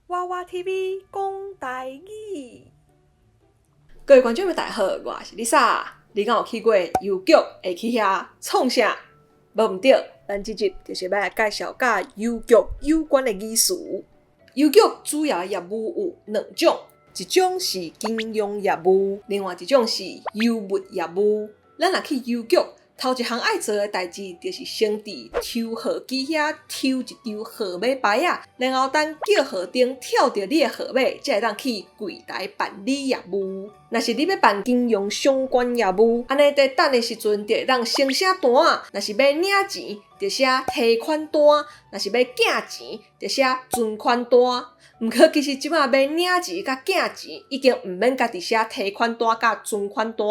娃娃 TV 讲台语。各位观众朋友大家好，我是 Lisa。你敢有去过邮局会去遐创啥？无毋对，咱这集就是要来介绍甲邮局有关的语词。邮局主要业务有两种，一种是金融业务，另外一种是邮物业务。咱若去邮局，头一项爱做的代志，就是先伫抽号机遐抽一张号码牌啊，然后等叫号灯跳着你的号码，才会当去柜台办理业务。若是你要办金融相关业务，安尼伫等的时阵，就会当先写单啊。若是要领钱，就写提款单；若是要寄钱，就写存款单。毋过其实即马要领钱甲寄钱，已经毋免家己写提款单甲存款单，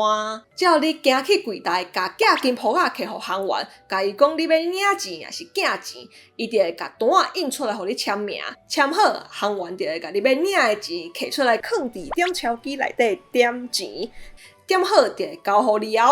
只要你行去柜台，甲寄金铺仔摕互行员，甲伊讲你要领钱也是寄钱，伊就会甲单仔印出来互你签名，签好，行员就会甲你要领的钱摕出来，放伫点钞机内底点钱，点好就会交互你啊。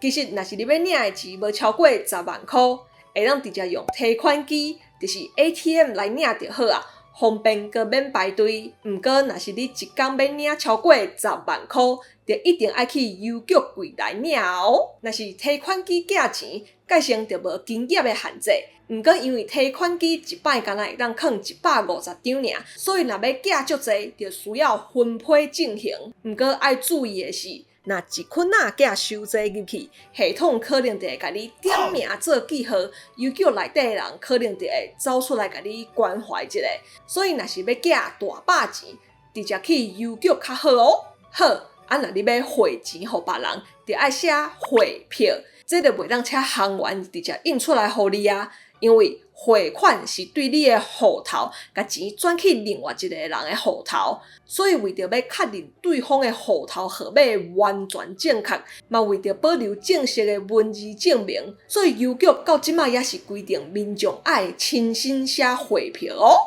其实若是你要领的钱无超过10万箍，会当直接用提款机，就是 ATM 来领就好啊。方便佮免排队，毋过若是你一工要领超过10万箍，就一定爱去邮局柜台领哦。若是提款机寄钱，改成就无金额的限制。毋过因为提款机一摆敢若会当放150张尔，所以若要寄足侪，就需要分批进行。毋过爱注意的是，若一捆仔寄收济入去，系统可能就会甲你点名做记号，邮局内底的人可能就会走出来甲你关怀一下。所以若是要寄大把钱，直接去邮局较好哦。好，若你要汇钱互别人，就爱写汇票，这就袂当请行员直接印出来互你啊。因为汇款是对你的户头，甲钱转去另外一个人的户头，所以为着要确认对方的户头号码完全正确，嘛为着保留正式的文字证明，所以邮局到即马也是规定民众爱亲身写汇票哦。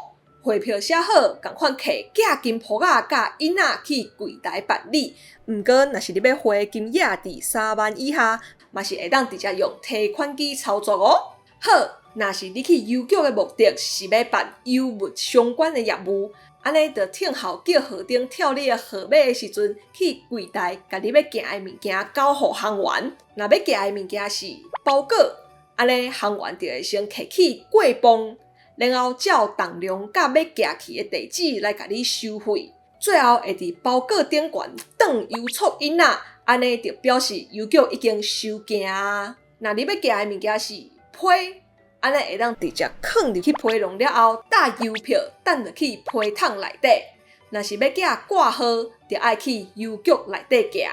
汇票写好，共款摕寄金铺仔甲印仔去柜台办理。毋过，若是你要汇金额伫3万以下，嘛是会当直接用提款机操作哦。好，若是你去邮局的目的是要办邮物相关的业务，安尼就听候叫号灯跳你的号码的时阵，去柜台甲你要寄的物件交互行员。若要寄的物件是包裹，安尼行员就会先摕去过磅，然后照重量甲要寄去的地址来甲你收费，最后会伫包裹顶悬放邮戳印仔，安尼就表示邮局已经收件啊。若你要寄的物件是批，安尼会当直接放入去批笼了后，搭邮票等入去批筒内底。若是要寄挂号，就爱去邮局内底寄。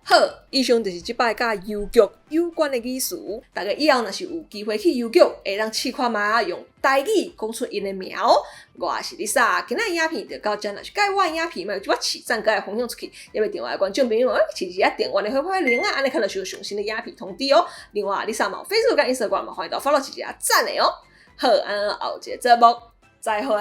好，以上就是即摆甲邮局有关的语词。大家以后若是有机会去邮局，会当试看觅用台语讲出因的名哦。我是 Lisa， 今仔影片就到这，若是介我的影片，有一寡市赞，甲分享出去，也要电话的观众朋友，试一下电话的回馈铃啊，安尼看到收上新的影片通知哦。另外 ，Lisa 嘛 Facebook 甲 Instagram 嘛，欢迎到 follow 一下赞的哦。好，后一个节目再会。